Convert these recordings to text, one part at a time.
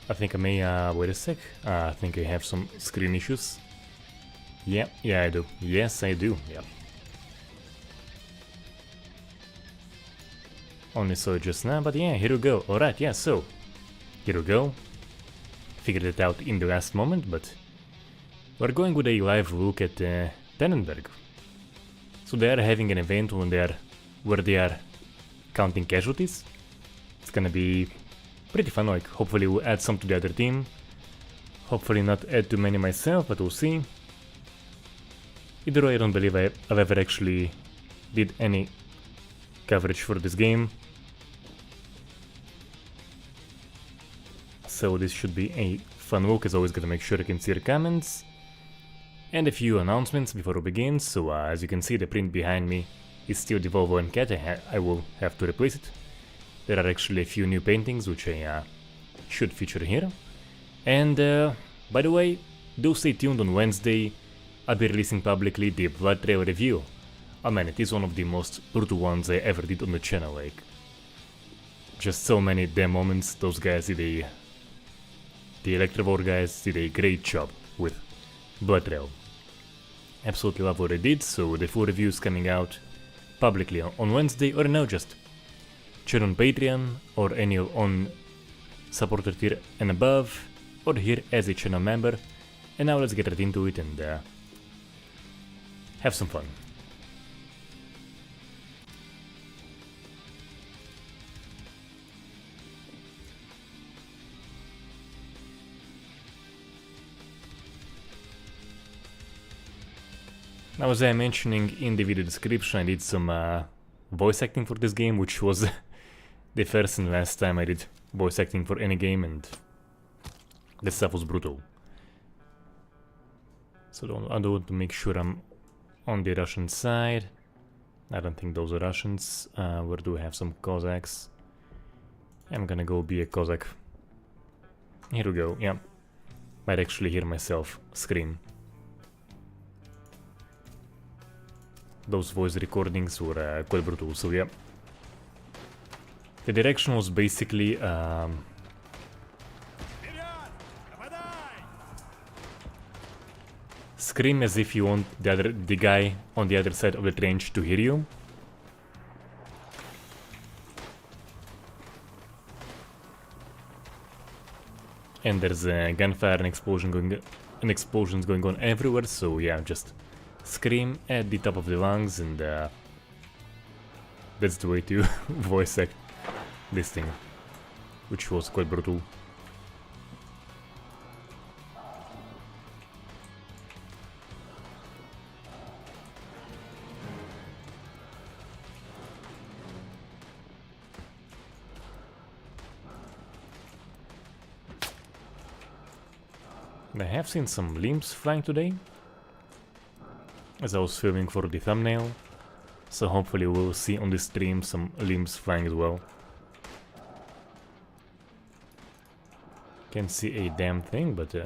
I think I may, wait a sec. I think I have some screen issues. Yeah, I do. Yes, I do, yeah. Only saw it just now, but yeah, here we go. Alright, yeah, so here we go. Figured it out in the last moment, but we're going with a live look at Tannenberg. So they are having an event where they are counting casualties. It's gonna be pretty fun, like hopefully we'll add some to the other team. Hopefully not add too many myself, but we'll see. Either way, I don't believe I've ever actually did any coverage for this game. So this should be a fun look. As always, gotta make sure you can see the comments. And a few announcements before we begin. So as you can see, the print behind me is still the Volvo and Cat. I will have to replace it. There are actually a few new paintings which I should feature here. And by the way, do stay tuned. On Wednesday I'll be releasing publicly the Blood Trail review. Oh man, it is one of the most brutal ones I ever did on the channel, like just so many damn moments. Those guys did the Electrovore guys did a great job with Blood Trail. Absolutely love what I did, so the full review is coming out publicly on Wednesday, or no, just check on Patreon or any on supporter tier and above, or here as a channel member. And now let's get right into it and have some fun. Now, as I mentioning in the video description, I did some voice acting for this game, which was the first and last time I did voice acting for any game, and the stuff was brutal. So I do want to make sure I'm on the Russian side. I don't think those are Russians. Where do I have some Cossacks? I'm gonna go be a Cossack. Here we go, yeah. Might actually hear myself scream. Those voice recordings were quite brutal, so yeah. The direction was basically scream as if you want the guy on the other side of the trench to hear you. And there's a gunfire and explosions going on everywhere, so yeah, just scream at the top of the lungs, and that's the way to voice act this thing, which was quite brutal. I have seen some limbs flying today, as I was filming for the thumbnail, so hopefully we'll see on the stream some limbs flying as well. Can't see a damn thing, but it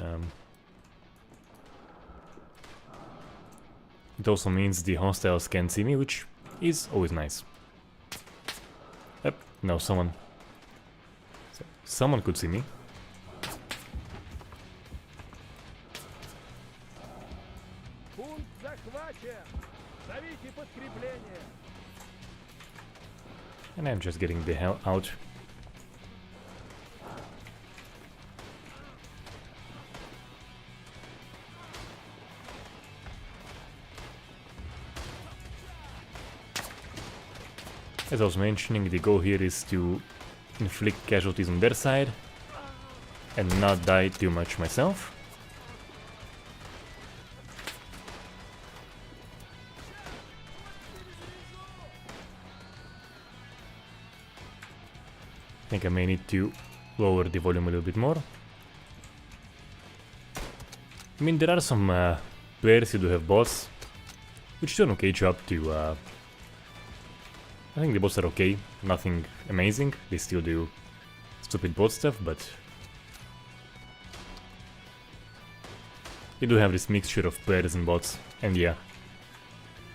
also means the hostiles can't see me, which is always nice. Yep, no, someone could see me. And I'm just getting the hell out. As I was mentioning, the goal here is to inflict casualties on their side and not die too much myself. I think I may need to lower the volume a little bit more. I mean, there are some players who do have bots, which do an okay job to... I think the bots are okay, nothing amazing, they still do stupid bot stuff, but... they do have this mixture of players and bots, and yeah,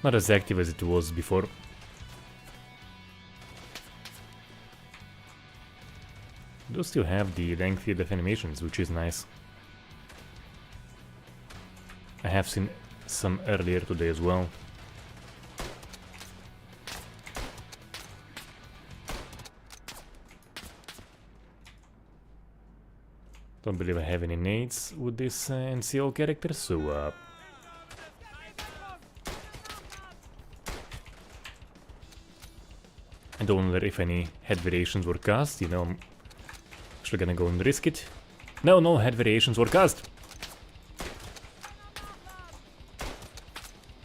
not as active as it was before. do still have the lengthy death animations, which is nice. I have seen some earlier today as well. Don't believe I have any nades with this NCO character, so I don't wonder if any head variations were cast, you know, I'm actually gonna go and risk it. No head variations were cast!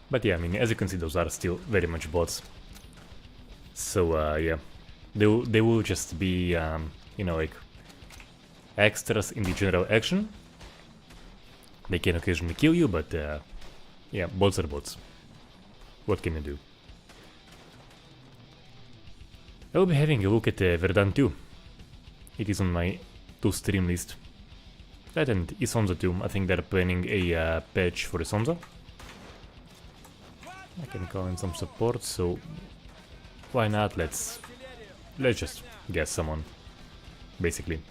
But yeah, I mean, as you can see, those are still very much bots. So yeah, they will just be, you know, like extras in the general action. They can occasionally kill you, but yeah, bots are bots. What can you do? I will be having a look at Verdun 2. It is on my to-stream list. That and Isonzo too. I think they're planning a patch for Isonzo. I can call in some support, so why not? Let's just guess someone, basically.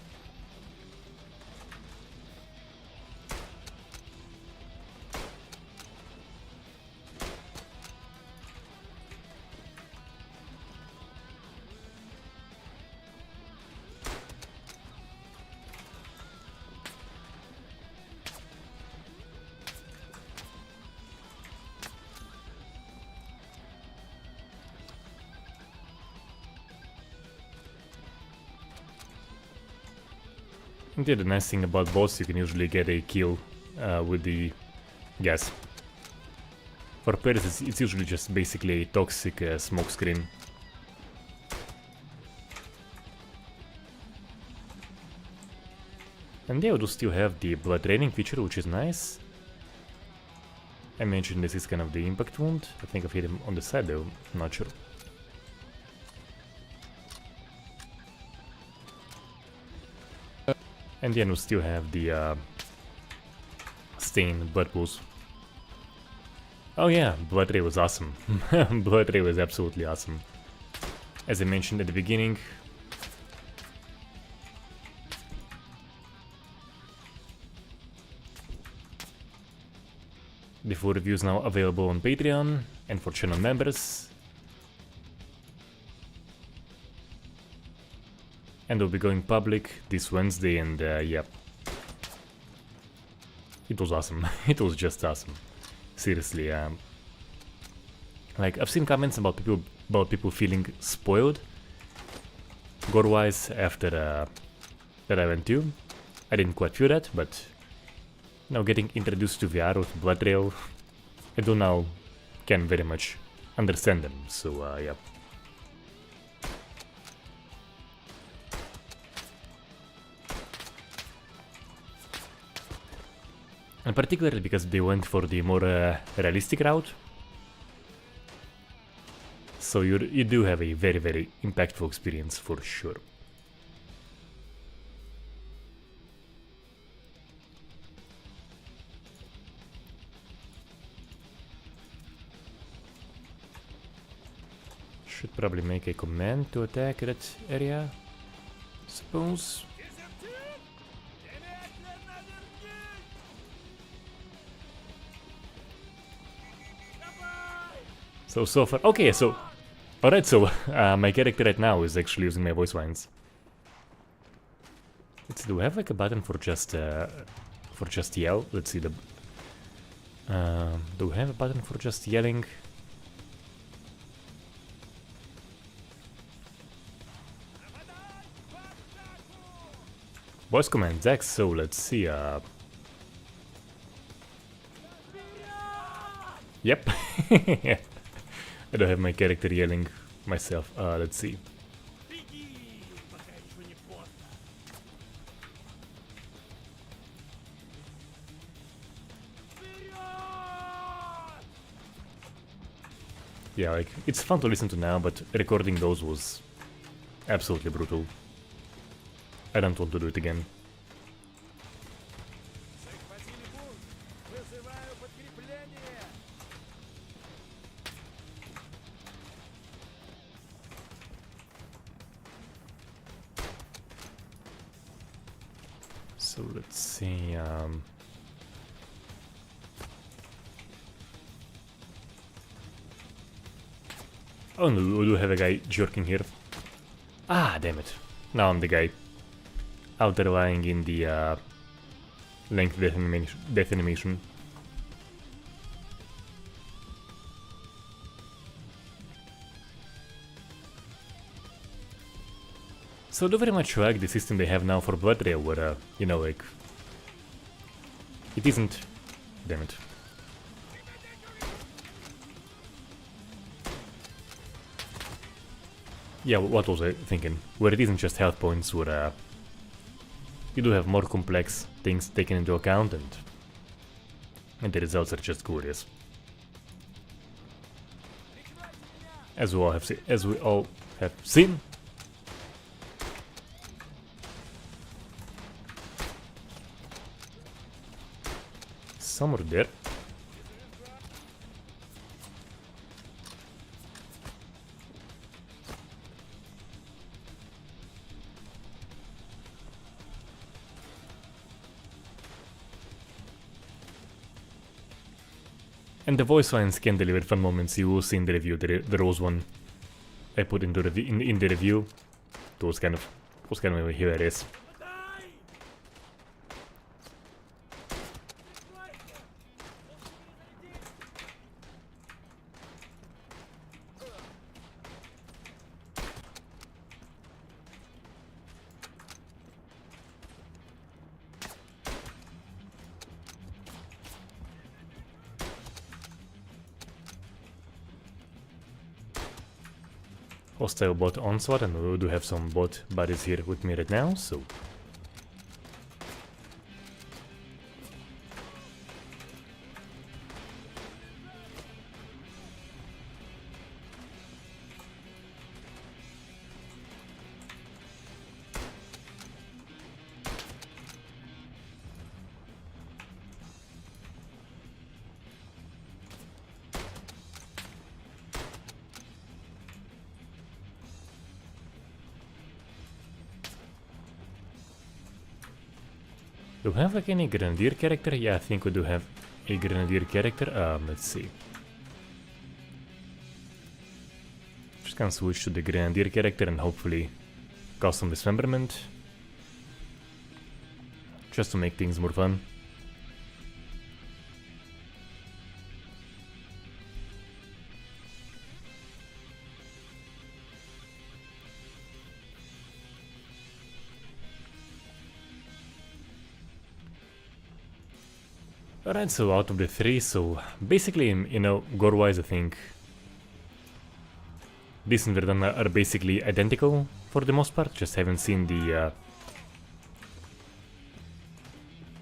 Yeah, the nice thing about bots, you can usually get a kill with the gas. For players, it's usually just basically a toxic smoke screen. And they do still have the blood draining feature, which is nice. I mentioned this is kind of the impact wound. I think I've hit him on the side though, I'm not sure. And then we still have the stain blood pools. Oh yeah, Blood Ray was awesome. Blood Ray was absolutely awesome. As I mentioned at the beginning, the full review is now available on Patreon and for channel members. And will be going public this Wednesday, and yeah. It was awesome. It was just awesome. Seriously, like I've seen comments about people feeling spoiled gore-wise after that I went to. I didn't quite feel that, but you know, getting introduced to VR with Blood Rail, I do now can very much understand them. So yeah. And particularly because they went for the more realistic route. So you do have a very, very impactful experience for sure. Should probably make a command to attack that area, suppose. So far, okay, so, alright, so my character right now is actually using my voice lines. Let's see, do we have like a button for just yell? Let's see the, do we have a button for just yelling? Voice command X, so let's see, yep. I don't have my character yelling myself. Let's see. Yeah, like, it's fun to listen to now, but recording those was absolutely brutal. I don't want to do it again. So let's see. Oh no, we do have a guy jerking here. Ah, damn it. Now I'm the guy. Out there lying in the length death animation. So I do very much like the system they have now for Blood Rail, where, you know, like... It isn't... Damn it. Yeah, what was I thinking? Where it isn't just health points, where you do have more complex things taken into account, and the results are just glorious. As we all have seen. Somewhere there. And the voice lines can deliver fun moments. You will see in the review. There was one I put in the review. It was kind of hilarious. Hostile bot onslaught, and we do have some bot buddies here with me right now, so... Do we have like any Grenadier character? Yeah, I think we do have a Grenadier character. Let's see. Just gonna switch to the Grenadier character and hopefully custom dismemberment. Just to make things more fun. Alright, so out of the three, so basically, you know, gore-wise I think this and Verdun are basically identical for the most part, just haven't seen the...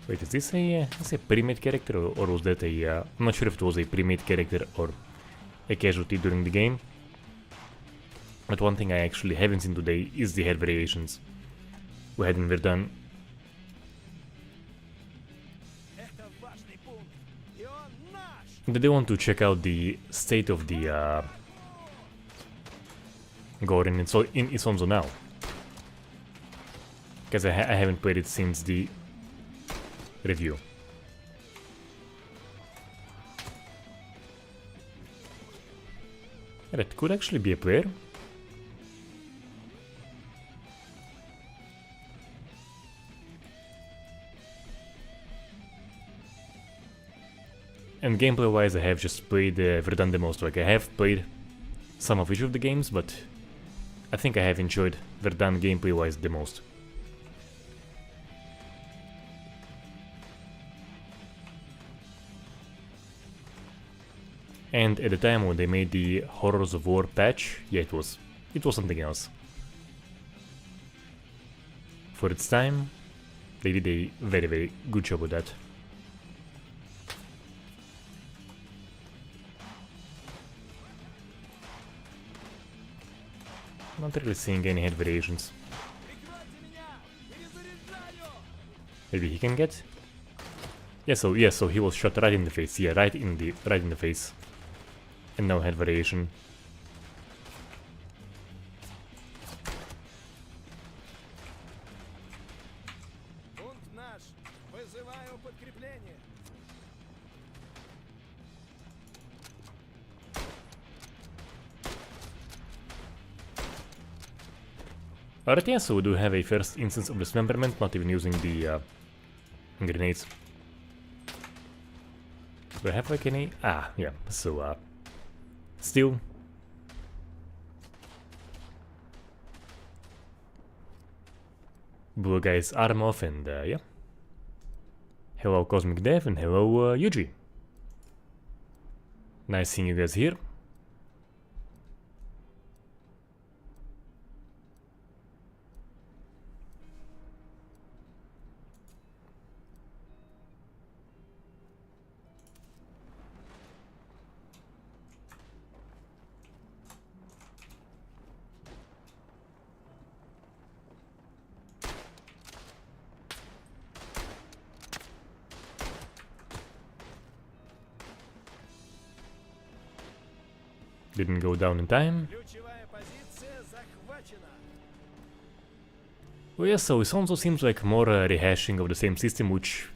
Wait, is this a pre-made character or was that a... I'm not sure if it was a pre-made character or a casualty during the game. But one thing I actually haven't seen today is the head variations we had in Verdun. Did they want to check out the state of the Gore in Isonzo now? Because I haven't played it since the review. That could actually be a player. And gameplay wise I have just played Verdun the most. Like I have played some of each of the games, but I think I have enjoyed Verdun gameplay wise the most. And at the time when they made the Horrors of War patch, yeah, it was something else. For its time, they did a very, very good job with that. Not really seeing any head variations. Maybe he can get? Yeah, so he was shot right in the face. Yeah, right in the face. And no head variation. Alright, yeah, so we do have a first instance of dismemberment, not even using the grenades. Do I have like any? Ah, yeah, so still. Blew a guy's arm off and yeah. Hello Cosmic Dev and hello Yuji. Nice seeing you guys here. Didn't go down in time. Well, yeah, so it also seems like more rehashing of the same system, which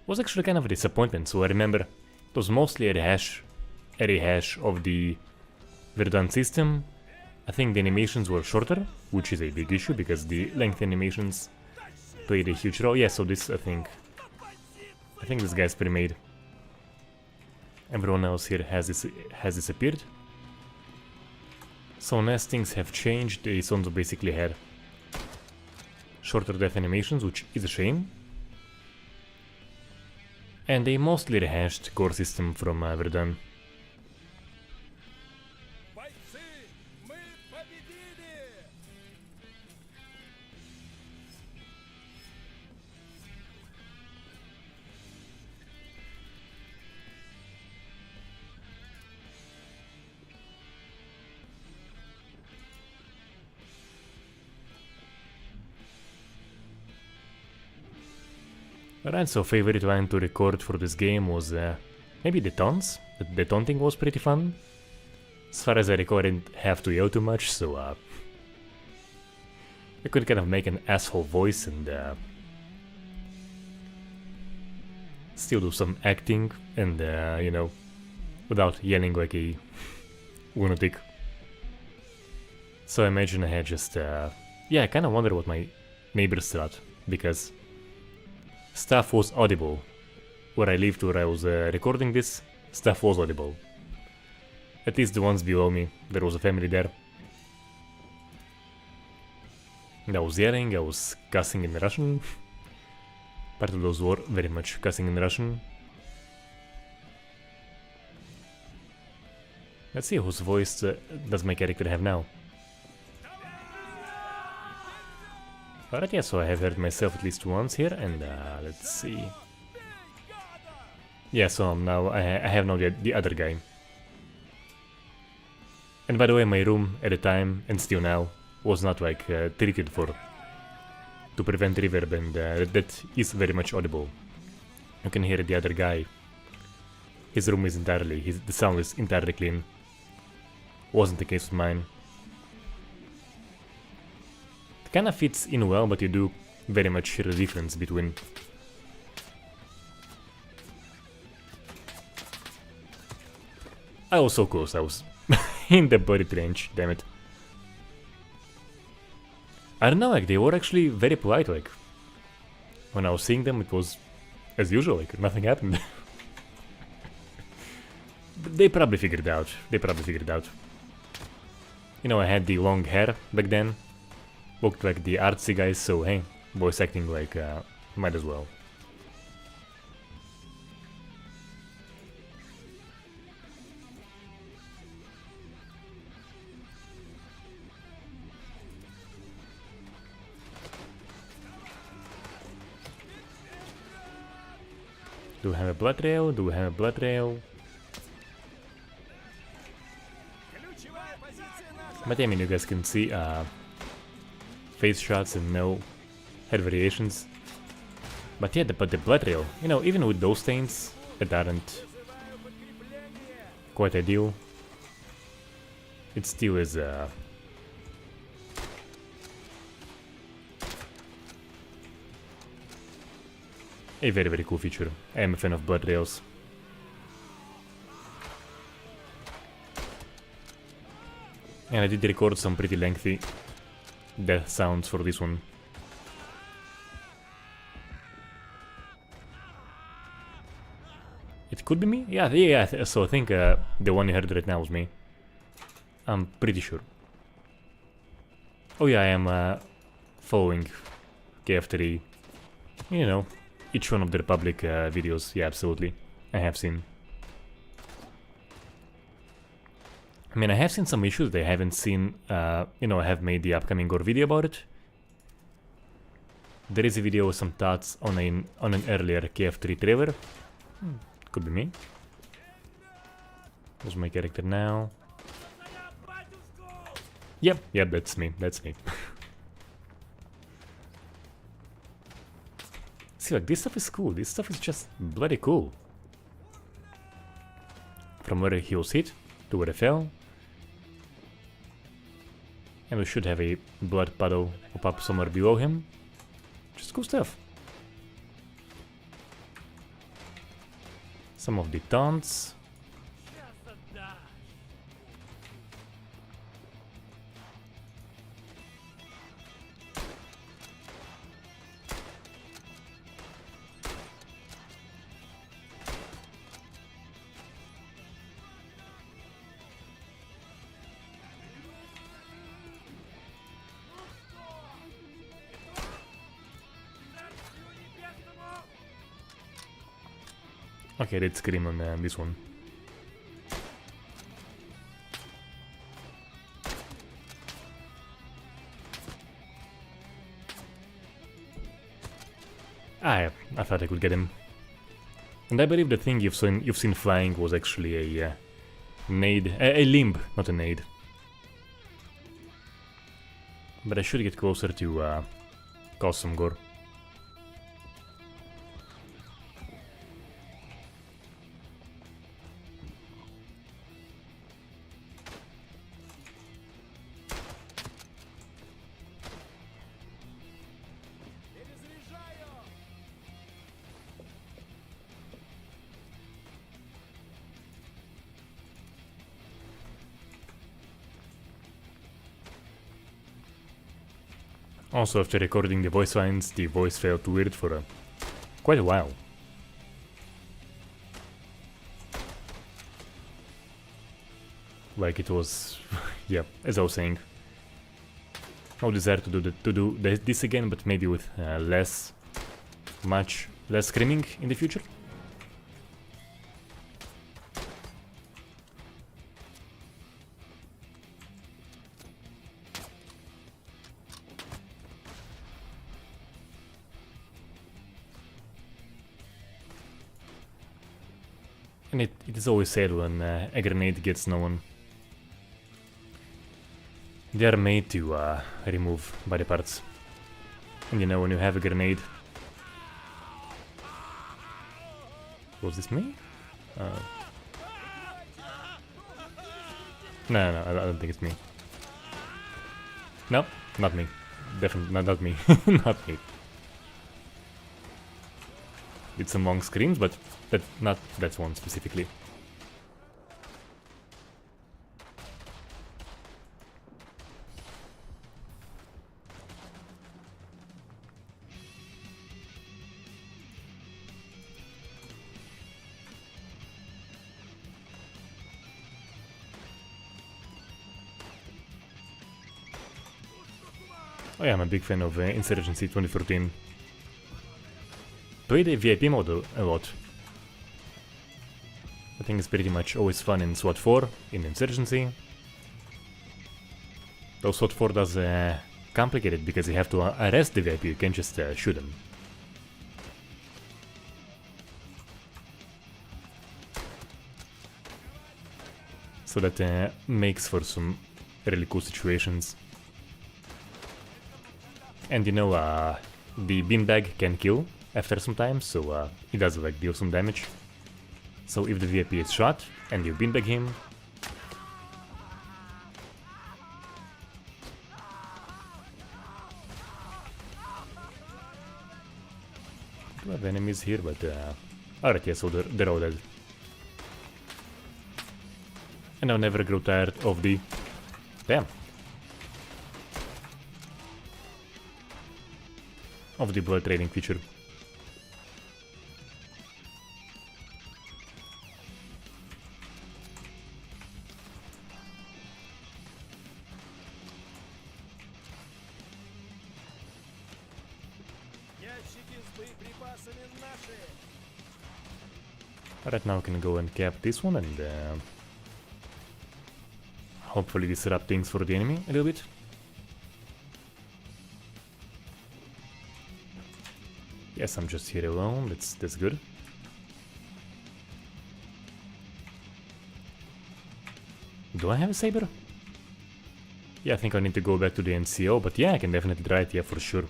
was actually kind of a disappointment. So I remember it was mostly a rehash of the Verdun system. I think the animations were shorter, which is a big issue because the length animations played a huge role. Yeah, so this I think this guy's pre-made. Everyone else here has disappeared. So as things have changed, they also basically had shorter death animations, which is a shame. And they mostly rehashed Gore system from Verdun. Alright, so favorite line to record for this game was maybe the taunts. The taunting was pretty fun. As far as I recall, I didn't have to yell too much, so I could kind of make an asshole voice and still do some acting and, you know, without yelling like a lunatic. So I imagine I had just, yeah, I kind of wonder what my neighbors thought, because stuff was audible. Where I lived, where I was recording this, stuff was audible. At least the ones below me, there was a family there. And I was yelling, I was cussing in Russian. Part of those were very much cussing in Russian. Let's see whose voice does my character have now. Alright, yeah, so I have heard myself at least once here, and let's see. Yeah, so now I have now the other guy. And by the way, my room at the time, and still now, was not like treated to prevent reverb, and that is very much audible. You can hear the other guy. His room is the sound is entirely clean. Wasn't the case with mine. Kind of fits in well, but you do very much hear the difference between. I was so close, I was in the body range, damn it. I don't know, like they were actually very polite, like when I was seeing them it was as usual, like nothing happened. They probably figured it out. You know, I had the long hair back then. Looked like the artsy guys, so hey, voice acting like might as well. Do we have a blood trail? Do we have a blood trail? But yeah, I mean, you guys can see face shots and no head variations. But yeah, but the blood trail, you know, even with those stains, that aren't quite ideal, it still is a very very cool feature. I am a fan of blood rails. And I did record some pretty lengthy death sounds for this one. It could be me? Yeah, so I think the one you heard right now was me. I'm pretty sure. Oh yeah, I am following KF3. You know, each one of their public videos. Yeah, absolutely. I have seen. I mean, I have seen some issues that I haven't seen, you know, I have made the upcoming Gore video about it. There is a video with some thoughts on an earlier KF3 trailer. Could be me. Who's my character now? Yep, that's me, See, like, this stuff is cool, this stuff is just bloody cool. From where he was hit to where he fell. And we should have a blood puddle pop up somewhere below him. Just cool stuff. Some of the taunts. Okay, let's scream on this one. I thought I could get him. And I believe the thing you've seen flying was actually a nade, a limb, not a nade. But I should get closer to cause some gore. Also, after recording the voice lines, the voice felt weird for quite a while. Like it was, yeah, as I was saying. No desire to do this again, but maybe with much less screaming in the future. And it is always sad when a grenade gets no one. They are made to remove body parts. And you know, when you have a grenade... Was this me? No, I don't think it's me. No, not me. Definitely not me. Not me. It's among screams, but not that one specifically. Oh yeah, I'm a big fan of Insurgency 2014. Played the VIP mode a lot. I think it's pretty much always fun in SWAT 4, in Insurgency. Though SWAT 4 does complicate it because you have to arrest the VIP, you can't just shoot them. So that makes for some really cool situations. And you know, the beanbag can kill after some time, so it does like deal some damage. So if the VIP is shot and you beanbag him, do I of enemies here, but alright, yeah, so they're all dead. And I'll never grow tired of the... Damn. Of the blood trading feature. Alright, now I can go and cap this one and hopefully disrupt things for the enemy a little bit. Yes, I'm just here alone, that's good. Do I have a saber? Yeah, I think I need to go back to the NCO, but yeah, I can definitely try it, yeah, for sure.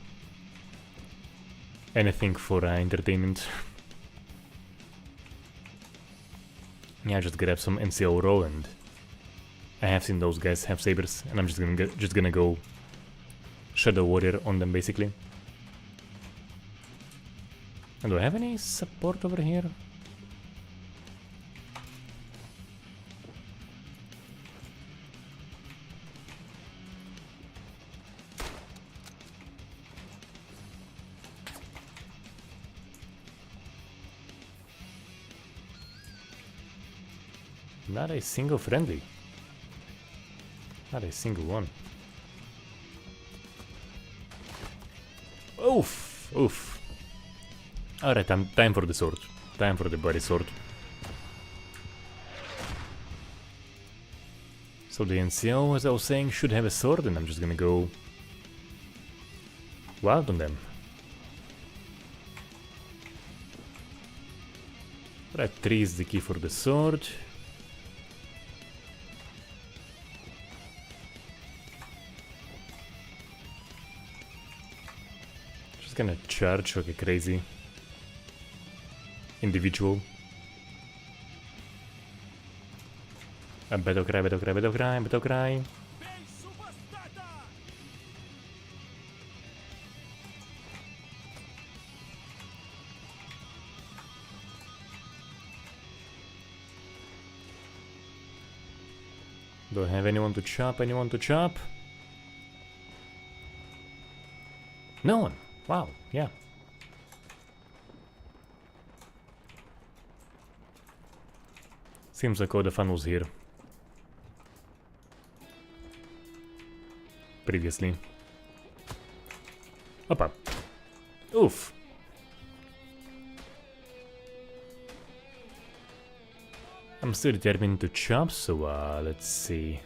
Anything for entertainment. Yeah, just grab some NCO roll, and I have seen those guys have sabers, and I'm just gonna go Shadow Warrior on them basically. And do I have any support over here? Not a single friendly. Not a single one. Oof! Oof. Alright, time for the sword. Time for the bloody sword. So the NCO, as I was saying, should have a sword, and I'm just gonna go wild on them. Right, 3 is the key for the sword. Just gonna charge like a crazy individual. Battle cry, battle cry, battle cry, battle cry. Do I have anyone to chop? Anyone to chop? No one. Wow, yeah. Seems like all the fun was here. Previously. Opa. Oof. I'm still determined to chop, so let's see.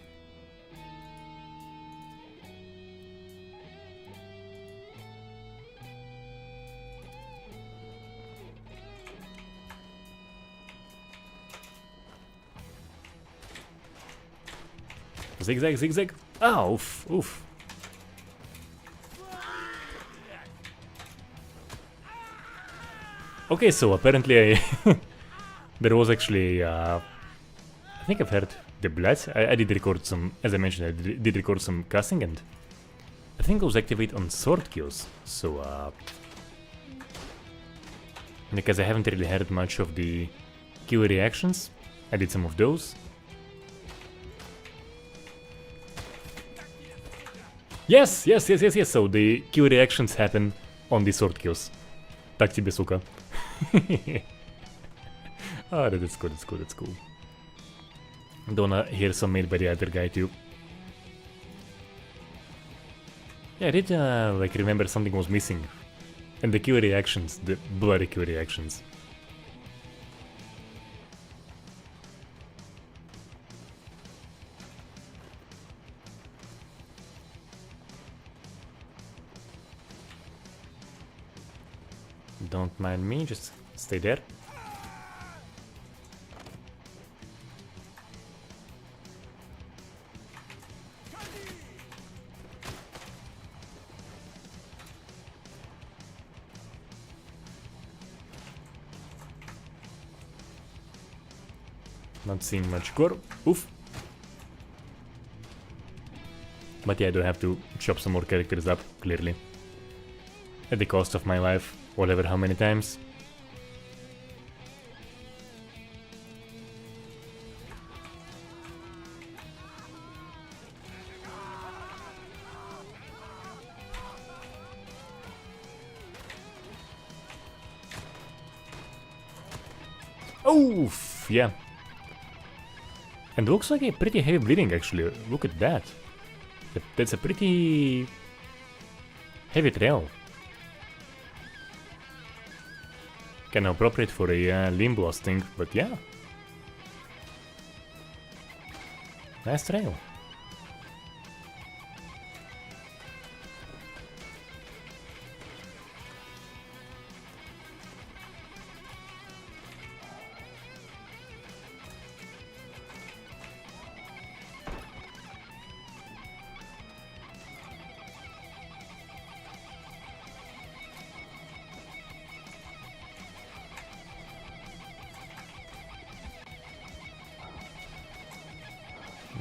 Zigzag, zigzag. Ah, oof, oof. Okay, so apparently there was actually I think I've heard the blood. I did record some, as I mentioned, I did record some cussing, and I think it was activated on sword kills. So because I haven't really heard much of the kill reactions, I did some of those. Yes, yes, yes, yes, yes. So the kill reactions happen on the sword kills. Tak тебе, сука. Ah, that's cool, that's cool, that's cool. Don't wanna hear some made by the other guy too. Yeah, I did like remember something was missing. And the kill reactions, the bloody kill reactions. Don't mind me, just stay there. Not seeing much Gore. Oof. But yeah, I do have to chop some more characters up, clearly. At the cost of my life, whatever how many times. Oof, yeah. And looks like a pretty heavy bleeding actually. Look at that. That's a pretty heavy trail. Kinda appropriate for a limb blasting, but yeah. Nice trail.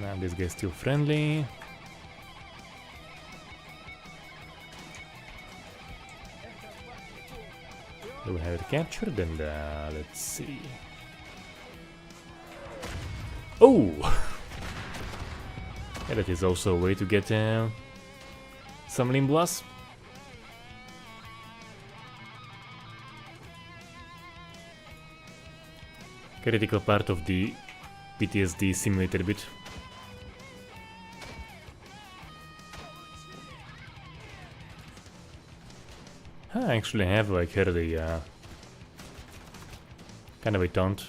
Now this guy's still friendly. Do we have it captured? And let's see. Oh! Yeah, that is also a way to get some limb loss. Critical part of the PTSD simulator bit. I actually have like heard a kind of a taunt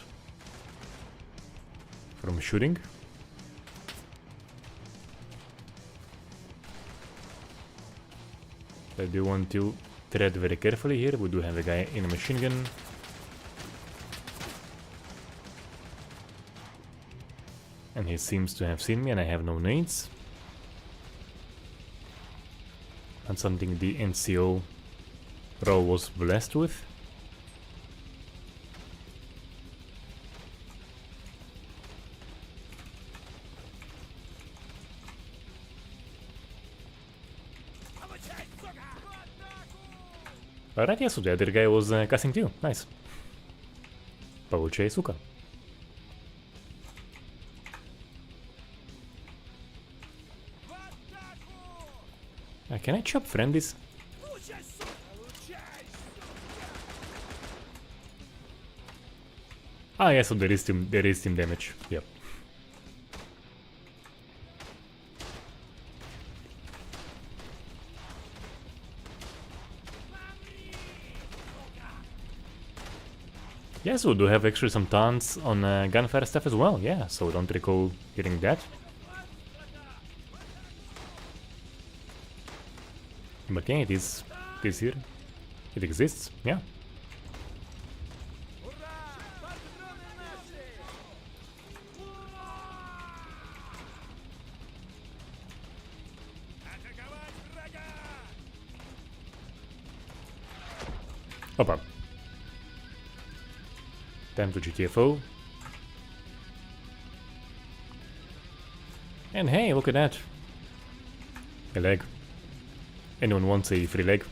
from shooting. I do want to tread very carefully here. We do have a guy in a machine gun. And he seems to have seen me and I have no nades. And something the NCO role was blessed with. Alright, yeah, so the other guy was casting too. Nice. Получай, сука. Can I chop friendlies? Ah, yeah, so there is team damage. Yep. Yes, we do have actually some taunts on gunfire stuff as well. Yeah, so don't recall hearing that. But yeah, it is here. It exists, yeah. Opa. Time to GTFO. And hey, look at that. A leg. Anyone wants a free leg?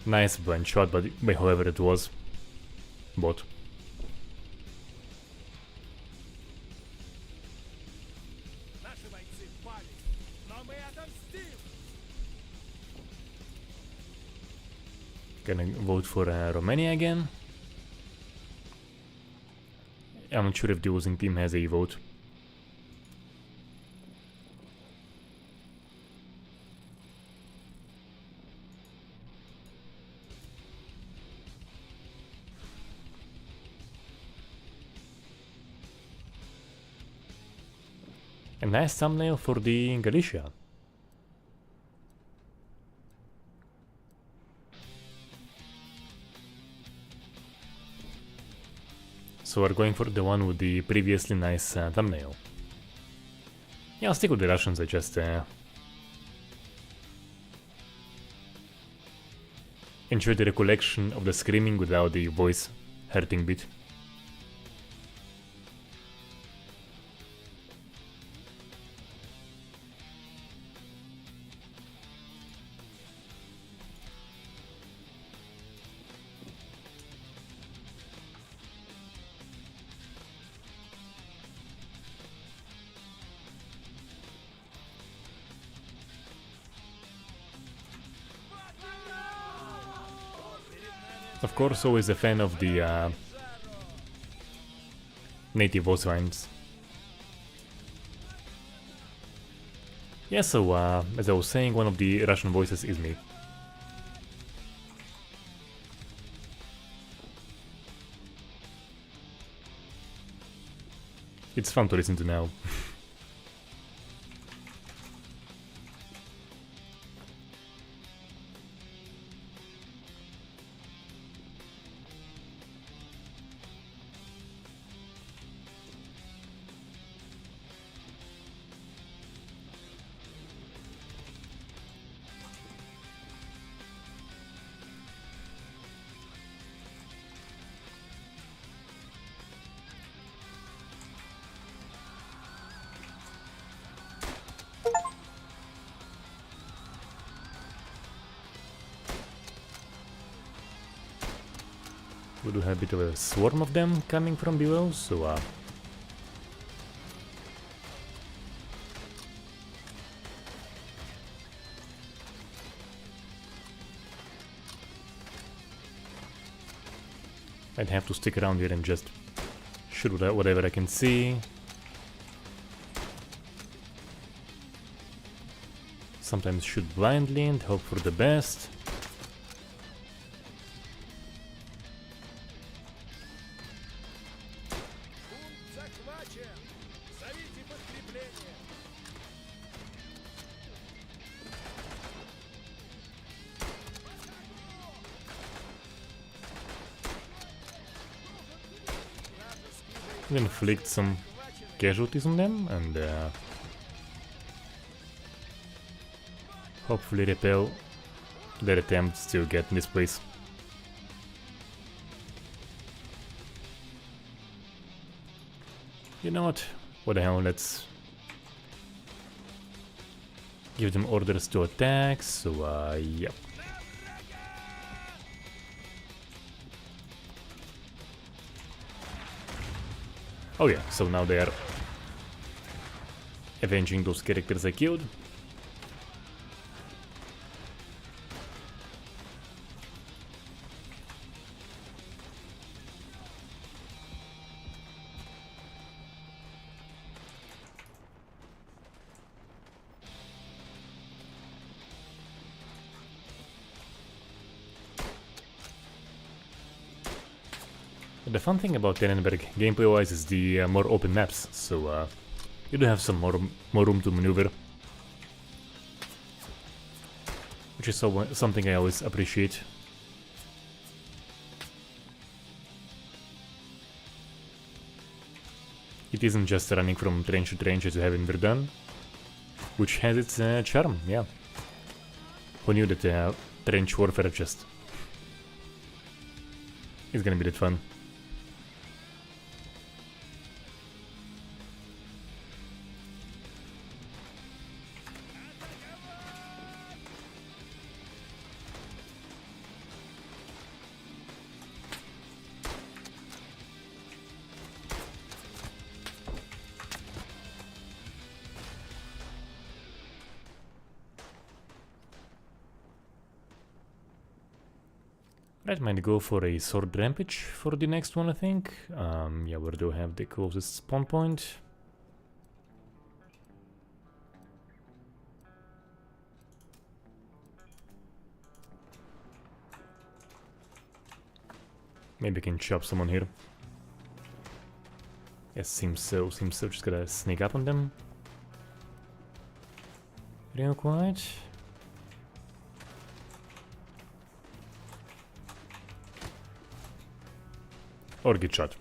Nice blind shot, but by whoever it was. Bot. Gonna vote for Romania again. I'm not sure if the losing team has a vote. A nice thumbnail for the Galicia. So we're going for the one with the previously nice thumbnail. Yeah, I'll stick with the Russians. I just enjoy the recollection of the screaming without the voice hurting bit. Of course, always a fan of the native voice lines. Yeah, so as I was saying, one of the Russian voices is me. It's fun to listen to now. We do have a bit of a swarm of them coming from below, so I'd have to stick around here and just shoot whatever I can see. Sometimes shoot blindly and hope for the best. Inflict some casualties on them and hopefully repel their attempts to get in this place. You know what? What the hell, let's give them orders to attack, so yep. Oh yeah, so now they are avenging those characters I killed. The fun thing about Tannenberg gameplay-wise is the more open maps, so you do have some more room to maneuver, which is something I always appreciate. It isn't just running from trench to trench as you have in Verdun, which has its charm, yeah. Who knew that trench warfare just is gonna be that fun. Right, might go for a sword rampage for the next one, I think. Yeah, where do I have the closest spawn point? Maybe I can chop someone here. Yes, seems so. Just gotta sneak up on them real quiet. Or get shot.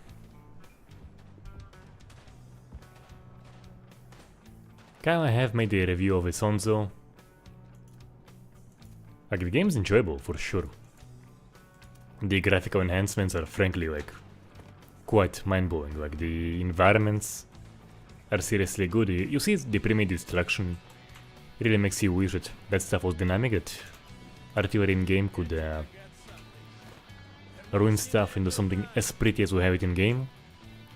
Kyle, I have made a review of Isonzo. Like, the game's enjoyable, for sure. The graphical enhancements are frankly, like, quite mind-blowing. Like, the environments are seriously good. You see the pre-made destruction really makes you wish that that stuff was dynamic, that artillery in-game could ruin stuff into something as pretty as we have it in-game,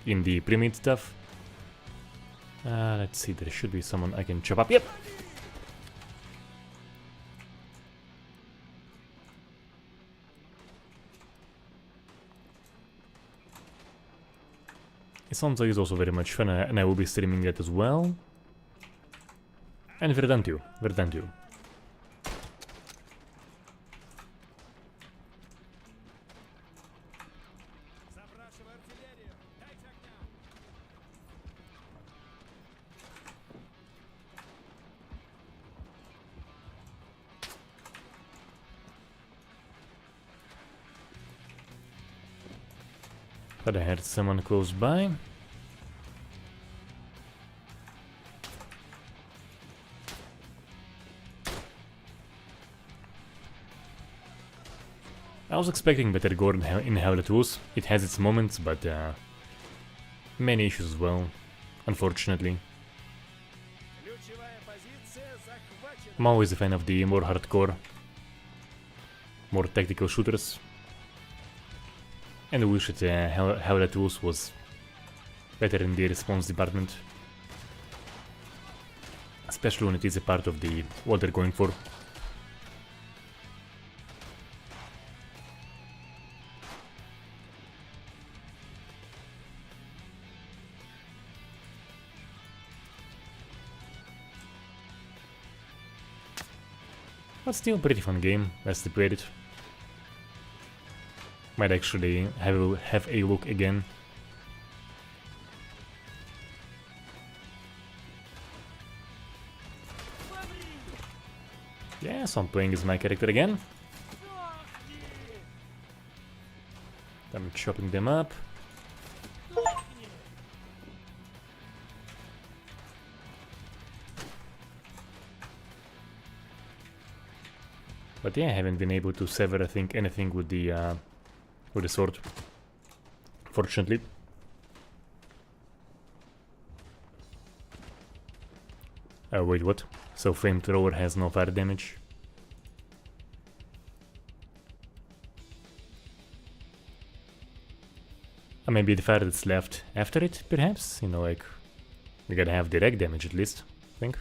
in the pre-made stuff. Let's see, there should be someone I can chop up. Yep! It sounds like it's also very much fun, and I will be streaming that as well. And we're done too. We're done too. But I heard someone close by. I was expecting better Gore in how that was. It has its moments, but many issues as well, unfortunately. I'm always a fan of the more hardcore, more tactical shooters. And I wish that how that was better in the response department. Especially when it is a part of the what they're going for. But still pretty fun game, as they played it. Might actually have a look again. Yeah, so I'm playing as my character again. I'm chopping them up. But yeah, I haven't been able to sever, I think, anything with the sword, fortunately. Oh wait, what? So flamethrower has no fire damage? Maybe the fire that's left after it, perhaps? You know, like, we gotta have direct damage at least, I think.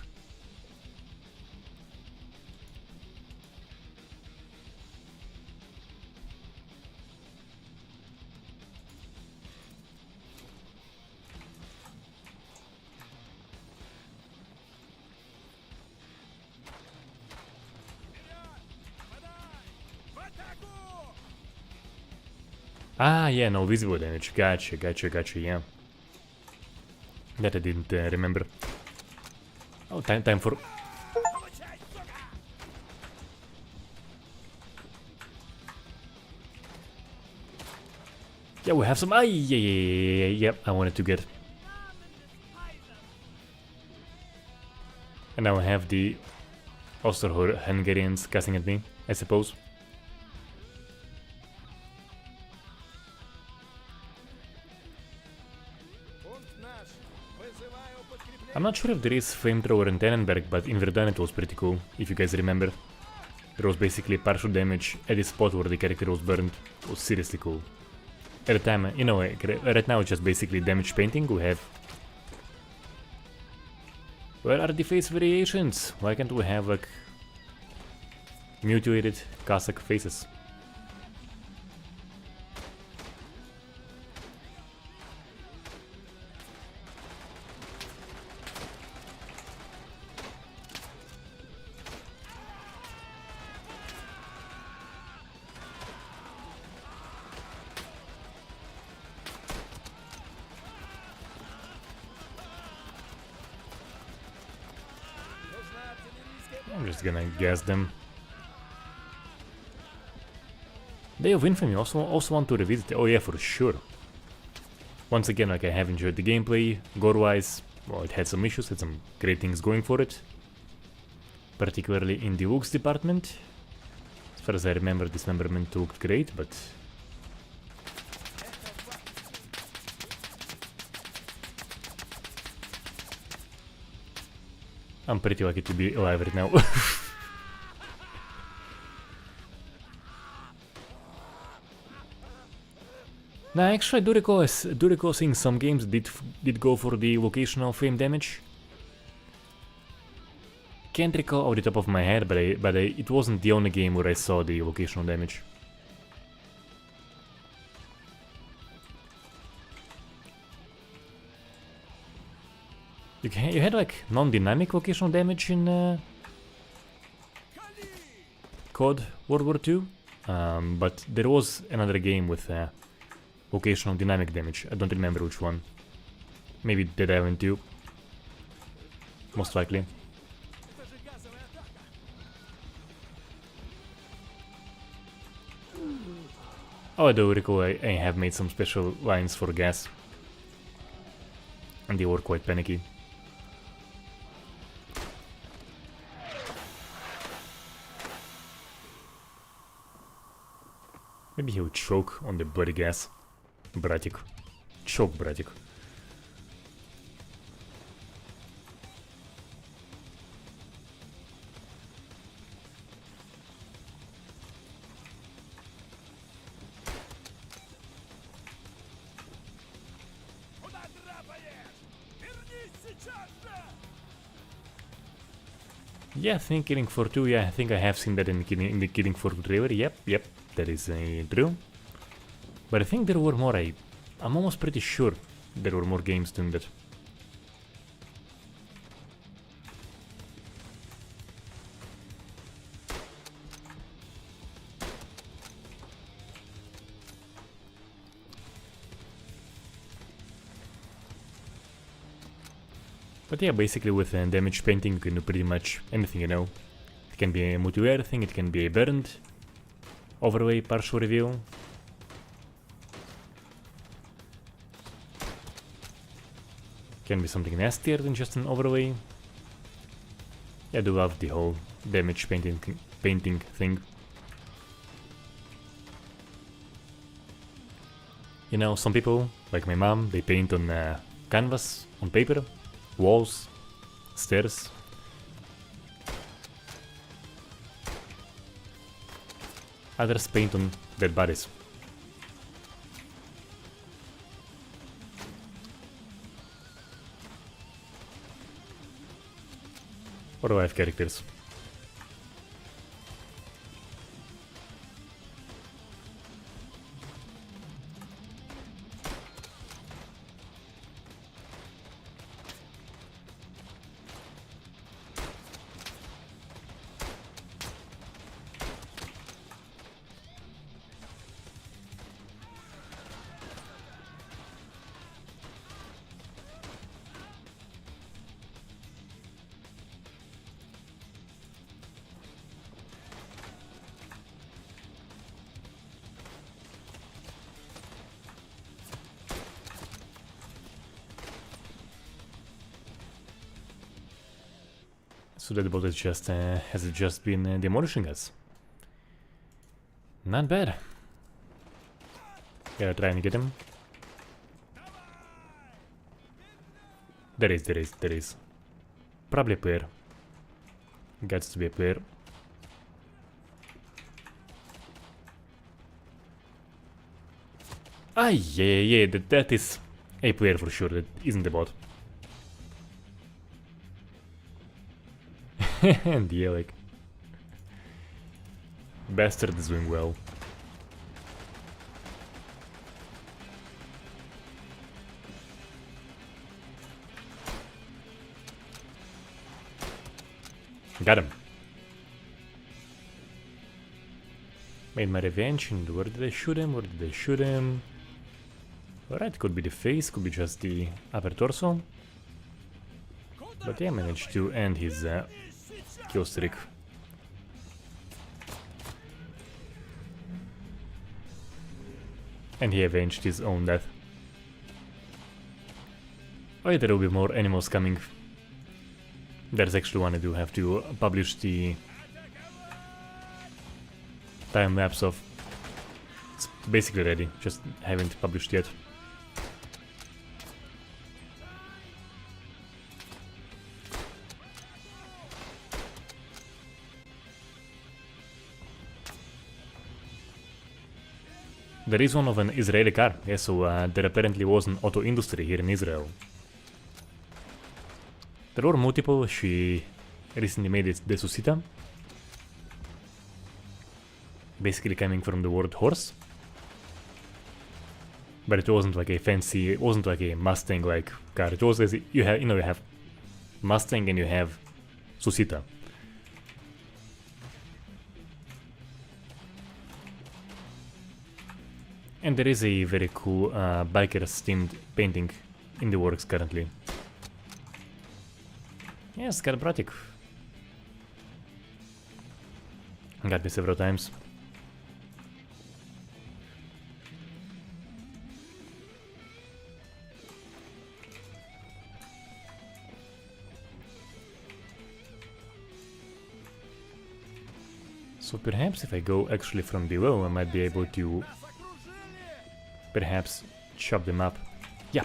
Ah, yeah, no visible damage. Gotcha, yeah. That I didn't remember. Oh, time for... Yeah, we have some... Ah, yeah, I wanted to get... And now I have the Austro-Hungarians casting at me, I suppose. I'm not sure if there is flamethrower in Tannenberg, but in Verdun it was pretty cool, if you guys remember. There was basically partial damage at the spot where the character was burned. It was seriously cool. At the time, you know, right now it's just basically damage painting. We have... Where are the face variations? Why can't we have, like, mutilated Cossack faces? I'm just gonna gas them. Day of Infamy, also want to revisit. Oh yeah, for sure. Once again, like, I have enjoyed the gameplay. Gore-wise, well, it had some issues, had some great things going for it. Particularly in the looks department. As far as I remember, dismemberment looked great, but... I'm pretty lucky to be alive right now. Nah, actually, I do recall seeing some games did go for the locational flame damage. Can't recall off the top of my head, but it wasn't the only game where I saw the locational damage. You had like non-dynamic vocational damage in COD World War II, but there was another game with vocational dynamic damage. I don't remember which one. Maybe Dead Island 2. Most likely. Oh, I do recall I have made some special lines for gas. And they were quite panicky. Maybe he'll choke on the bloody gas. Братик. Choke, братик. Yeah, I think Killing Floor 2, yeah, I think I have seen that in the Killing Floor 2 trailer. Yep, that is true. But I think there were more, I'm almost pretty sure there were more games doing that. But yeah, basically with damage painting you can do pretty much anything, you know. It can be a multiplayer thing, it can be a burned, overlay, partial reveal. Can be something nastier than just an overlay. Yeah, I do love the whole damage painting thing. You know, some people, like my mom, they paint on canvas, on paper, walls, stairs. Others paint on dead bodies. Or live characters. So that bot is just has just been demolishing us. Not bad. Gotta try and get him. There is. Probably a player. Gets to be a player. Ah, yeah, that is a player for sure. That isn't a bot. And yeah, like, Bastard is doing well. Got him. Made my revenge, and where did I shoot him? Alright, could be the face, could be just the upper torso. But yeah, managed to end his kill streak. And he avenged his own death. Oh yeah, there will be more animals coming. There's actually one I do have to publish the time lapse of. It's basically ready, just haven't published yet. There is one of an Israeli car, yeah, so there apparently was an auto industry here in Israel. There were multiple. She recently made it the Susita. Basically coming from the word horse. But it wasn't like a fancy, it wasn't like a Mustang like car. It was as you have Mustang and you have Susita. And there is a very cool bikers themed painting in the works currently. Yes, Karbratic. Got me several times. So perhaps if I go actually from below, I might be able to perhaps chop them up. Yeah.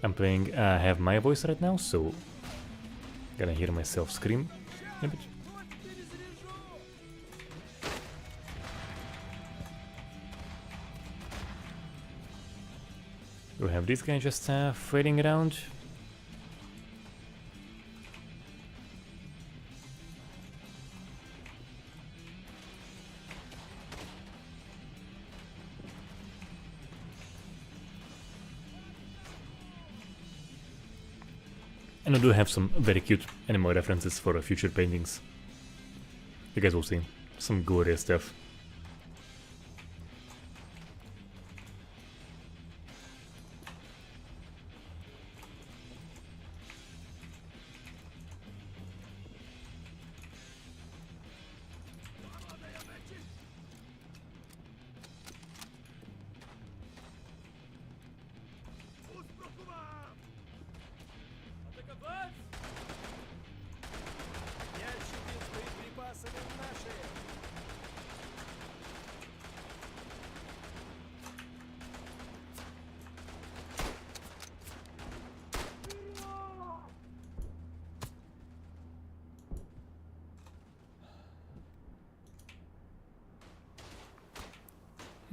I'm playing, have my voice right now, so gonna hear myself scream a bit. We have this guy just fighting around. And I do have some very cute animal references for future paintings. You guys will see some Gore stuff.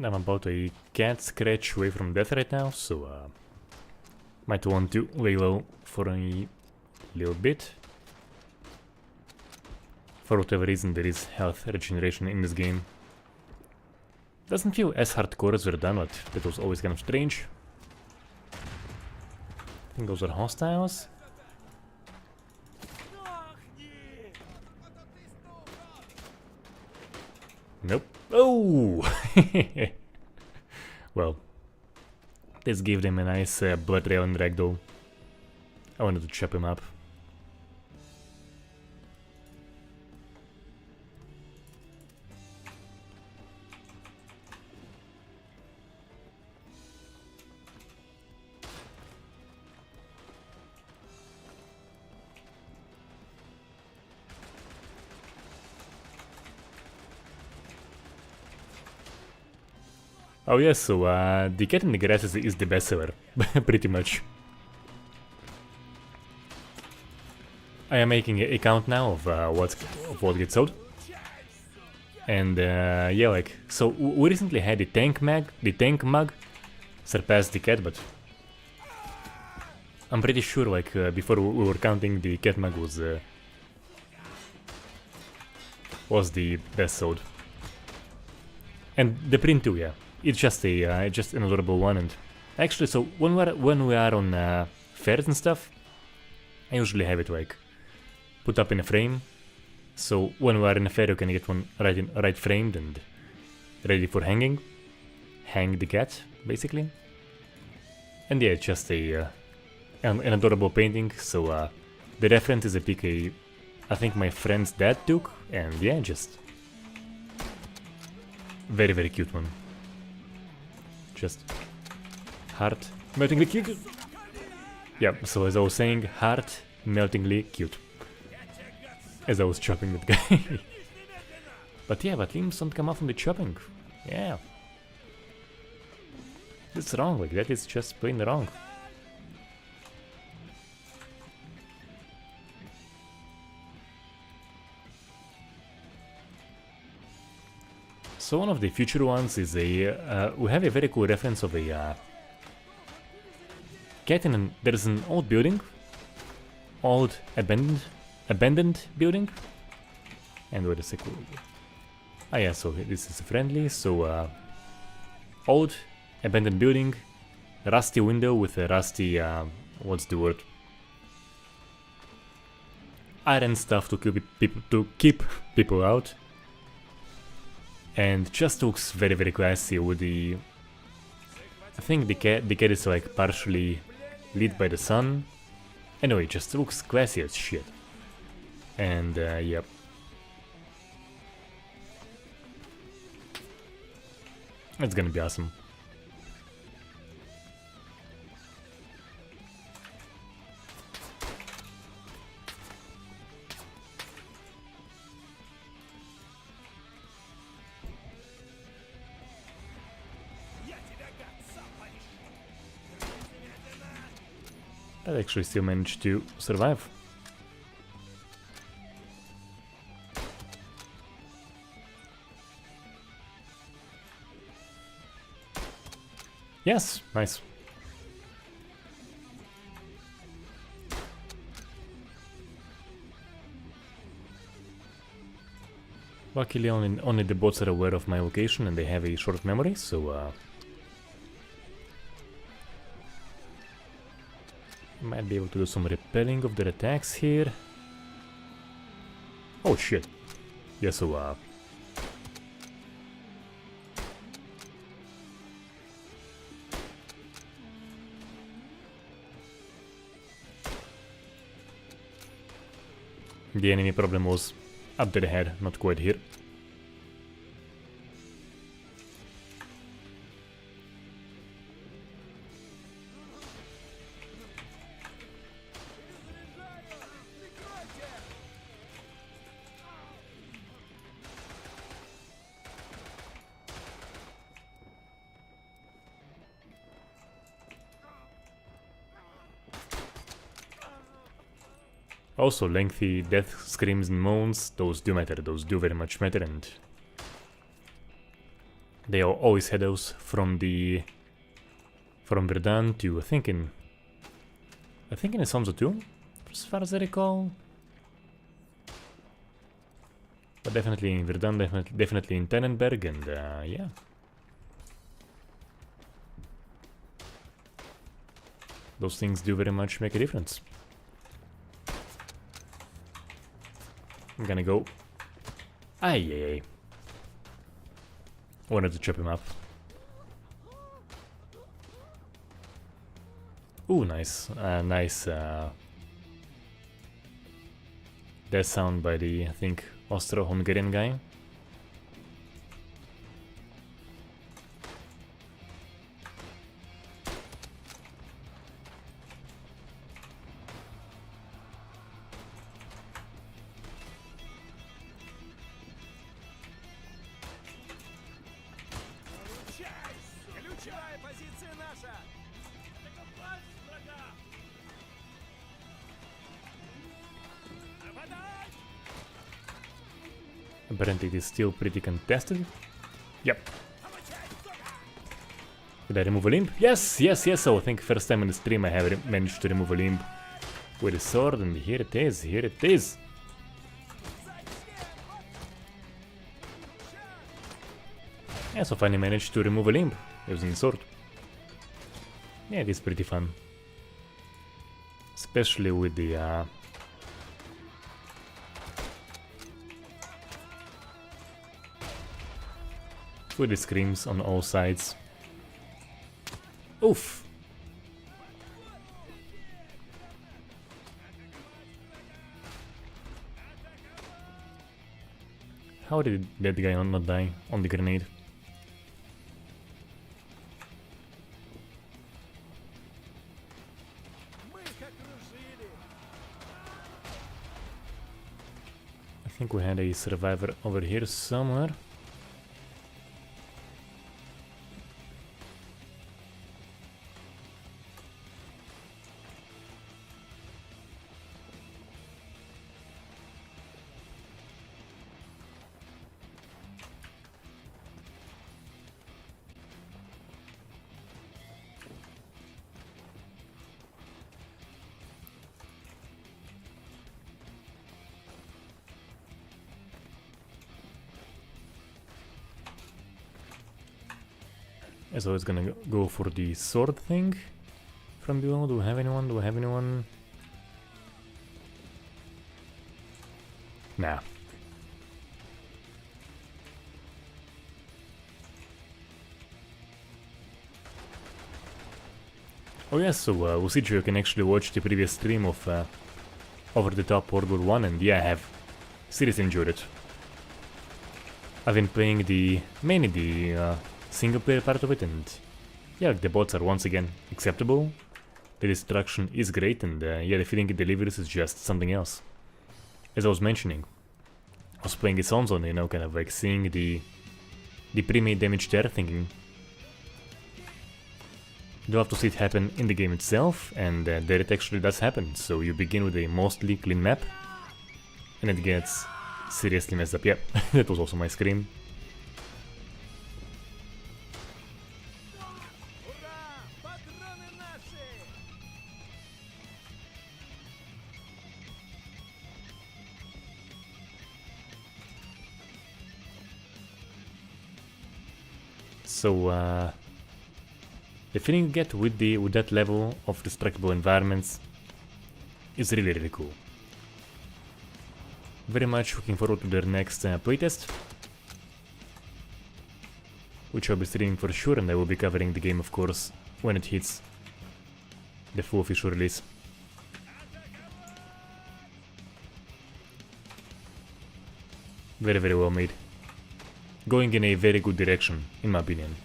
I'm about a cat scratch away from death right now, so might want to lay low for a little bit. For whatever reason, there is health regeneration in this game. Doesn't feel as hardcore as Verdun, but that was always kind of strange. I think those are hostiles. Nope. Oh! Well, this gave them a nice blood trail and ragdoll. I wanted to chop him up. Oh yes, so the cat in the grass is the best seller, pretty much. I am making a count now of what gets sold. And yeah, like, so we recently had the tank mug surpassed the cat, but I'm pretty sure, like, before we were counting, the cat mug was the best sold. And the print too, yeah. It's just an adorable one. And actually, so when we are on fairs and stuff, I usually have it like put up in a frame. So when we are in a fair, you can get one right framed and ready for hanging. Hang the cat, basically. And yeah, it's just an adorable painting. So the reference is a pic I think my friend's dad took, and yeah, just very, very cute one. Just heart meltingly cute. Yeah, so as I was saying, heart meltingly cute. As I was chopping that guy. But yeah, but limbs don't come off from the chopping. Yeah. That's wrong, like that is just plain wrong. So one of the future ones is we have a very cool reference of a cat in there's an old building, old abandoned building, and wait a second. Ah yeah, so this is friendly. So old abandoned building, rusty window with a rusty what's the word? Iron stuff to keep people out. And just looks very, very classy with the... I think the cat is like partially lit by the sun. Anyway, just looks classy as shit. And yep. It's gonna be awesome. I actually still managed to survive. Yes, nice. Luckily only the bots are aware of my location and they have a short memory, so might be able to do some repelling of their attacks here. Oh shit. Yeah, so the enemy problem was up their head, not quite here. Also, lengthy death screams and moans, those do matter, those do very much matter, and they always had those from Verdun to I think in Alfonso too, as far as I recall. But definitely in Verdun, definitely in Tannenberg, and yeah. Those things do very much make a difference. I'm gonna go. Aye. Wanted to chop him up. Ooh, nice. Nice death sound by the, I think, Austro-Hungarian guy. Apparently it is still pretty contested. Yep. Did I remove a limb? Yes. So I think first time in the stream I have managed to remove a limb with a sword, and here it is. Yeah, so finally managed to remove a limb using the sword. Yeah, it is pretty fun. Especially with the screams on all sides. Oof! How did that guy not die on the grenade? I think we had a survivor over here somewhere. So it's gonna go for the sword thing from below? Do we have anyone? Do I have anyone? Nah. Oh yes, so Usiju, you can actually watch the previous stream of Over the Top World War 1, and yeah, I have seriously enjoyed it. I've been playing mainly the single player part of it, and yeah, like, the bots are once again acceptable. The destruction is great, and yeah, the feeling it delivers is just something else. As I was mentioning, I was playing its own zone, you know, kind of like seeing the pre-made damage there, thinking you'll have to see it happen in the game itself, and there it actually does happen. So you begin with a mostly clean map, and it gets seriously messed up. Yep, that was also my scream. So the feeling you get with that level of destructible environments is really cool. Very much looking forward to their next playtest, which I'll be streaming for sure, and I will be covering the game, of course, when it hits the full official release. Very well made. Going in a very good direction, in my opinion.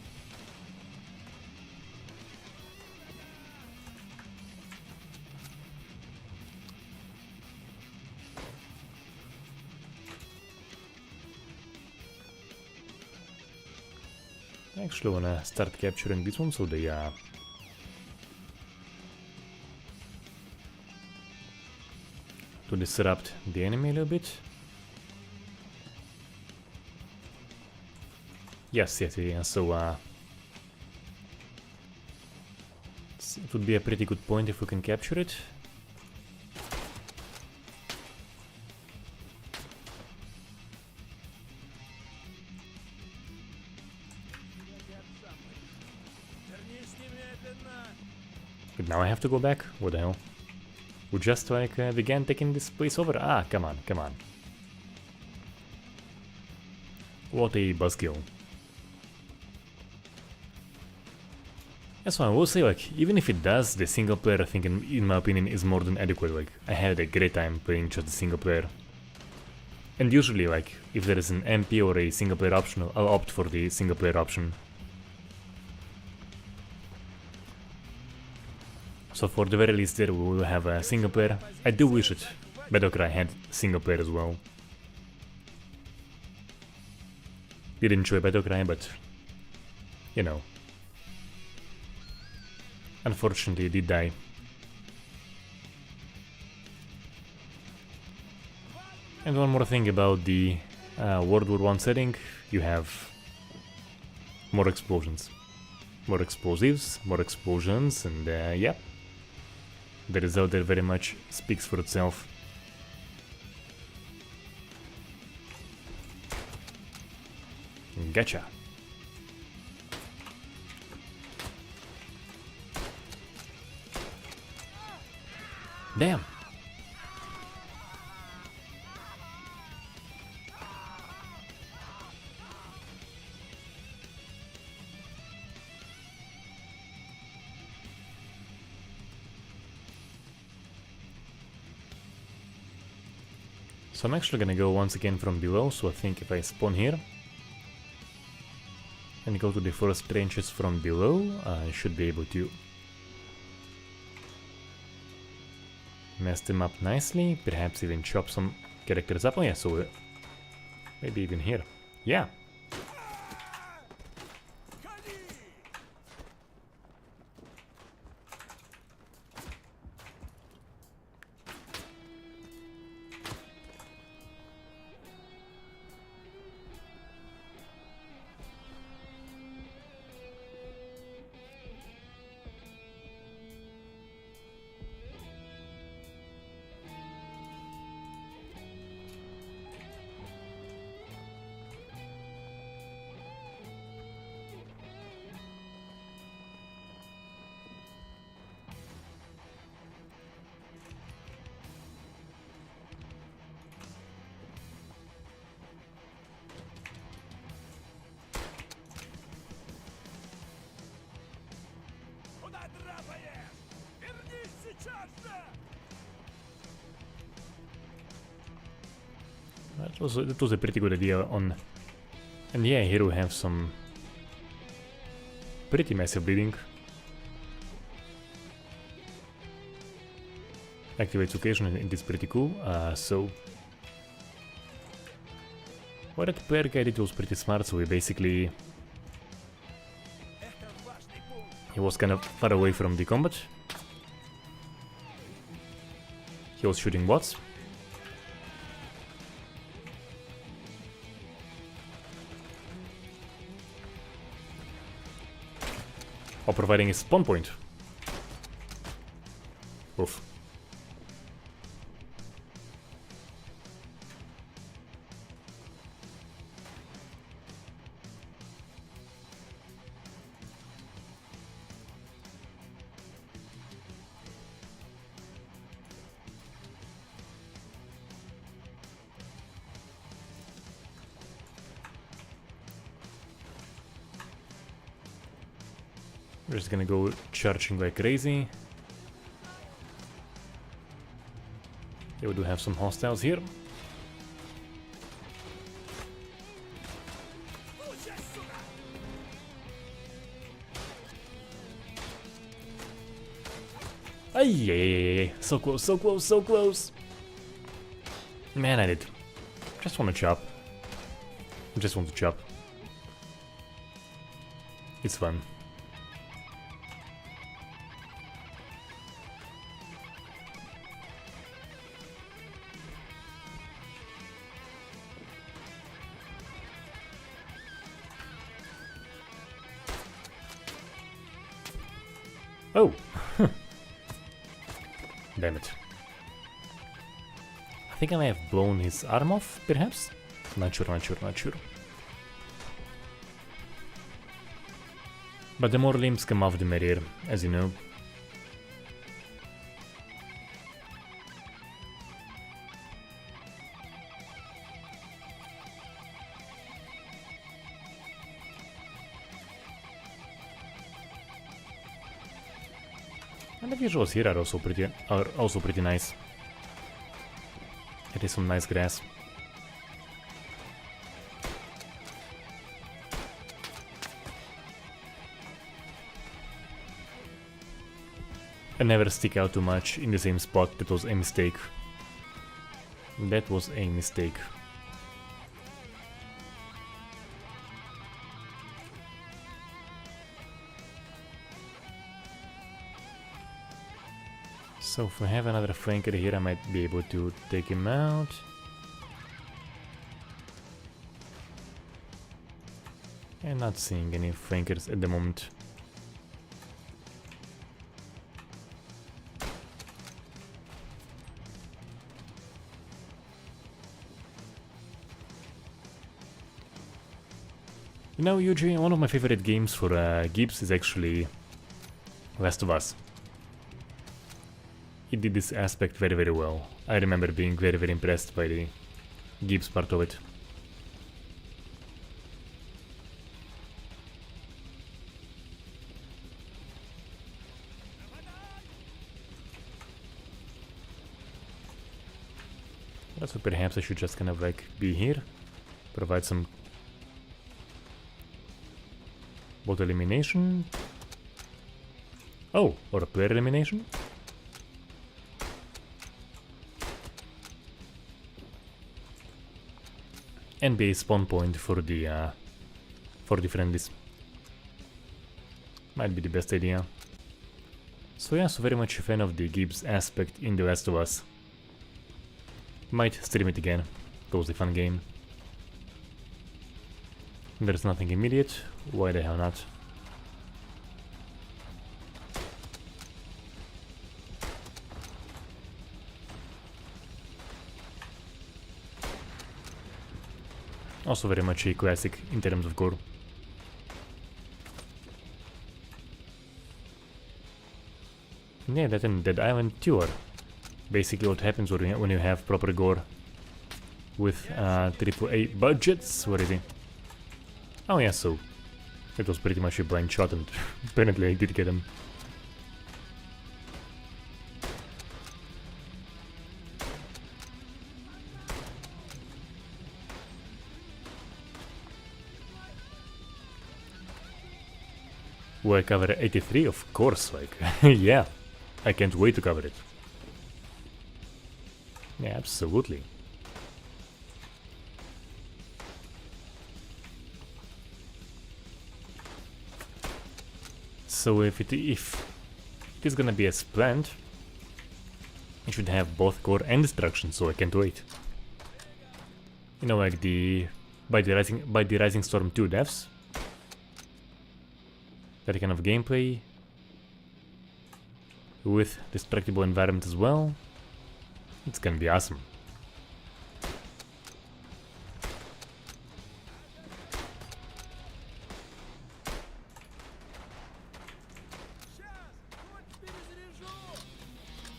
I actually wanna start capturing this one so they to disrupt the enemy a little bit. Yes, yeah, so it would be a pretty good point if we can capture it. But now I have to go back? What the hell? We just like began taking this place over? Ah, come on. What a buzzkill. That's why I will say, like, even if it does, the single player, I think, in my opinion, is more than adequate. Like, I had a great time playing just the single player. And usually, like, if there is an MP or a single player option, I'll opt for the single player option. So for the very least there we will have a single player. I do wish it Battlecry had single player as well. Did enjoy Battlecry, but you know, unfortunately it did die. And one more thing about the World War I setting, you have more explosions. More explosives, more explosions, and yeah. The result there very much speaks for itself. Gotcha. Damn. So I'm actually gonna go once again from below, so I think if I spawn here and go to the first trenches from below, I should be able to mess them up nicely, perhaps even chop some characters up. Oh yeah, so maybe even here. Yeah. That was a pretty good idea on... And yeah, here we have some pretty massive bleeding. Activates Locational, and it's pretty cool. So... What that player guy did was pretty smart, so we basically... He was kind of far away from the combat. He was shooting bots. While providing a spawn point. Oof. We're just gonna go charging like crazy. Yeah, we do have some hostiles here. Ay, so close, so close, so close. Man, I did. Just want to chop. Just want to chop. It's fun. Oh! Damn it. I think I may have blown his arm off, perhaps? Not sure, not sure, not sure. But the more limbs come off, the merrier, as you know. And the visuals here are also pretty nice. It is some nice grass. And never stick out too much in the same spot. That was a mistake. That was a mistake. So if we have another flanker here, I might be able to take him out. And not seeing any flankers at the moment. You know, usually one of my favorite games for Gibbs is actually Last of Us. He did this aspect very, very well. I remember being very, very impressed by the Gibbs part of it. So perhaps I should just kind of like be here, provide some bot elimination. Oh, or a player elimination. And be a spawn point for the friendlies. Might be the best idea. So yeah, so very much a fan of the Gibbs aspect in The Last of Us. Might stream it again. It was a fun game. There's nothing immediate. Why the hell not? Also very much a classic in terms of Gore. Yeah, that and Dead Island 2 are basically what happens when you have proper Gore with AAA budgets. Where is he? Oh yeah, so it was pretty much a blind shot and apparently I did get him. Will I cover 83? Of course, like, yeah. I can't wait to cover it. Yeah, absolutely. So if it is gonna be as planned, I should have both core and destruction, so I can't wait. You know, like by the Rising Storm 2 devs. That kind of gameplay with destructible environment as well. It's gonna be awesome.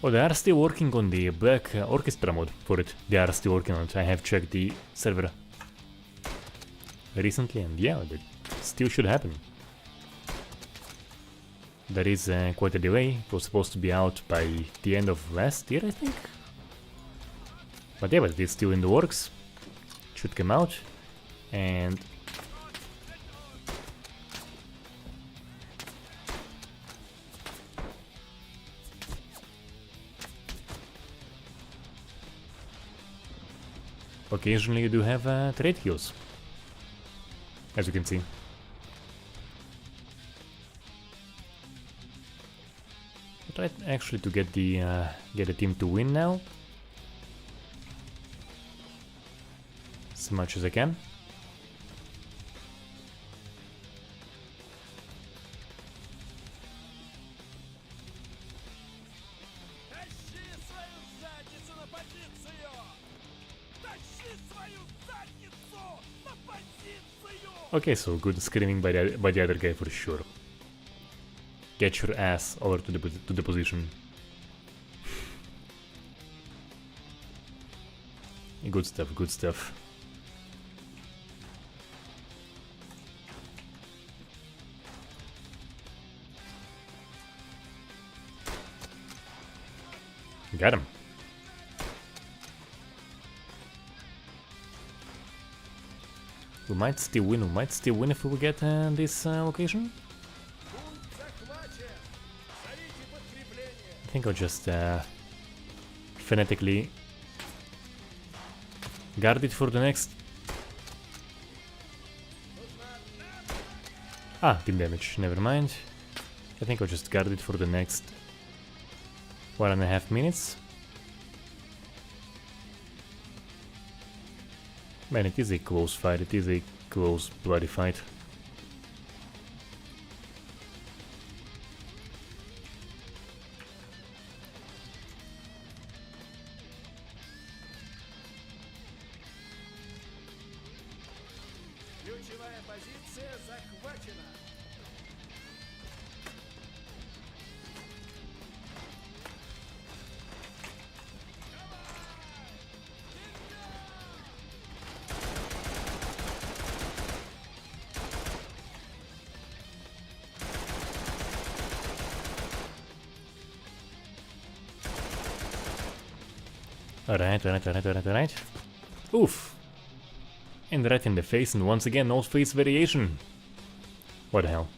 Oh, they are still working on the Black Orchestra mode for it. They are still working on it. I have checked the server recently, and yeah, that still should happen. There is quite a delay. It was supposed to be out by the end of last year, I think. But yeah, but it is still in the works. Should come out. And occasionally you do have trade heals, as you can see. Try actually to get the team to win now, as much as I can. Okay, so good screaming by the other guy for sure. Get your ass over to the position. Good stuff, good stuff. Got him. We might still win if we get this location. I think I'll just phonetically guard it for the next. Ah, team damage, never mind. I think I'll just guard it for the next 1.5 minutes. Man, it is a close fight, it is a close, bloody fight. Alright. Oof. And right in the face, and once again, no face variation. What the hell?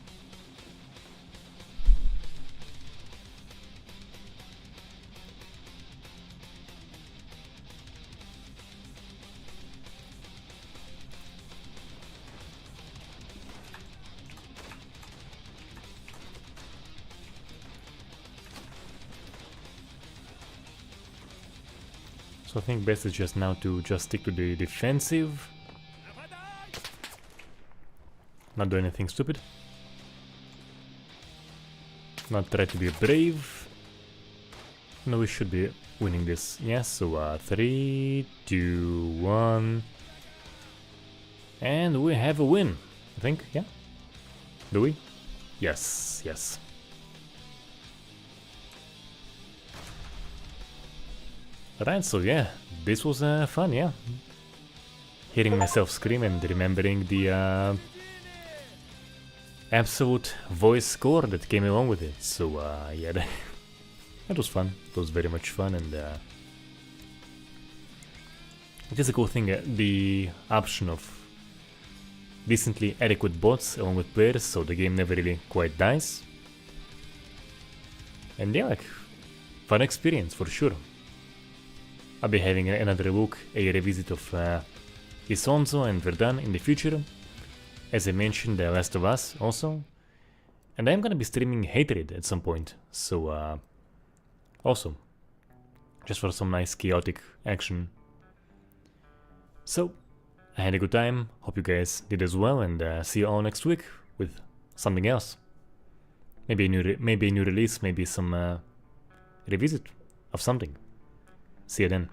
So I think best is just now to just stick to the defensive. Not do anything stupid. Not try to be brave. No, we should be winning this. Yes, so 3, 2, 1. And we have a win. I think, yeah? Do we? Yes, yes. Right, so yeah, this was fun, yeah. Hearing myself scream and remembering the absolute voice score that came along with it. So yeah, that was fun. It was very much fun, and it is a cool thing, the option of decently adequate bots along with players, so the game never really quite dies. And yeah, like, fun experience for sure. I'll be having another look, a revisit of Isonzo and Verdun in the future. As I mentioned, The Last of Us also. And I'm gonna be streaming Hatred at some point, so also, just for some nice chaotic action. So, I had a good time, hope you guys did as well, and see you all next week with something else. Maybe a new release, maybe some revisit of something. See you then.